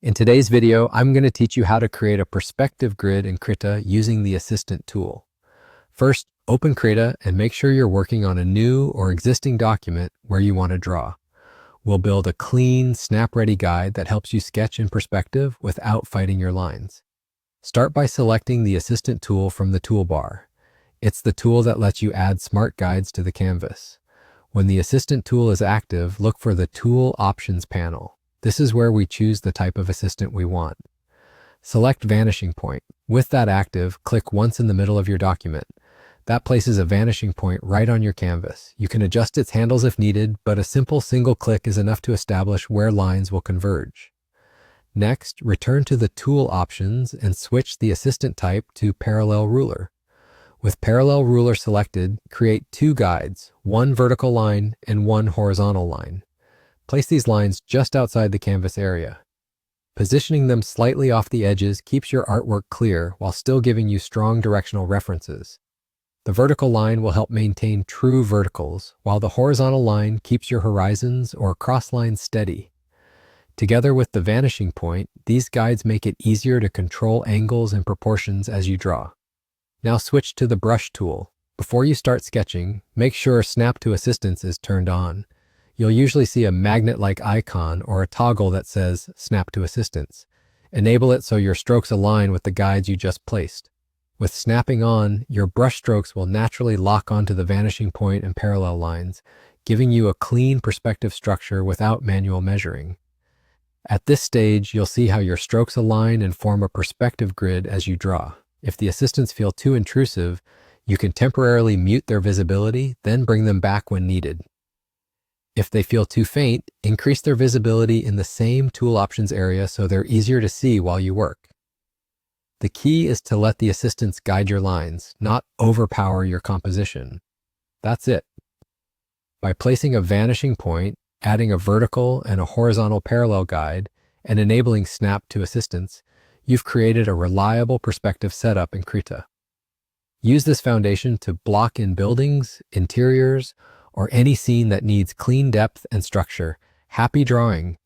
In today's video, I'm going to teach you how to create a perspective grid in Krita using the Assistant tool. First, open Krita and make sure you're working on a new or existing document where you want to draw. We'll build a clean, snap-ready guide that helps you sketch in perspective without fighting your lines. Start by selecting the Assistant tool from the toolbar. It's the tool that lets you add smart guides to the canvas. When the Assistant tool is active, look for the Tool Options panel. This is where we choose the type of assistant we want. Select Vanishing Point. With that active, click once in the middle of your document. That places a vanishing point right on your canvas. You can adjust its handles if needed, but a simple single click is enough to establish where lines will converge. Next, return to the Tool options and switch the assistant type to Parallel Ruler. With Parallel Ruler selected, create two guides, one vertical line and one horizontal line. Place these lines just outside the canvas area. Positioning them slightly off the edges keeps your artwork clear while still giving you strong directional references. The vertical line will help maintain true verticals, while the horizontal line keeps your horizons or cross lines steady. Together with the vanishing point, these guides make it easier to control angles and proportions as you draw. Now switch to the brush tool. Before you start sketching, make sure Snap to Assistance is turned on. You'll usually see a magnet-like icon or a toggle that says Snap to Assistance. Enable it so your strokes align with the guides you just placed. With snapping on, your brush strokes will naturally lock onto the vanishing point and parallel lines, giving you a clean perspective structure without manual measuring. At this stage, you'll see how your strokes align and form a perspective grid as you draw. If the assistants feel too intrusive, you can temporarily mute their visibility, then bring them back when needed. If they feel too faint, increase their visibility in the same tool options area so they're easier to see while you work. The key is to let the assistants guide your lines, not overpower your composition. That's it. By placing a vanishing point, adding a vertical and a horizontal parallel guide, and enabling Snap to Assistance, you've created a reliable perspective setup in Krita. Use this foundation to block in buildings, interiors, or any scene that needs clean depth and structure. Happy drawing!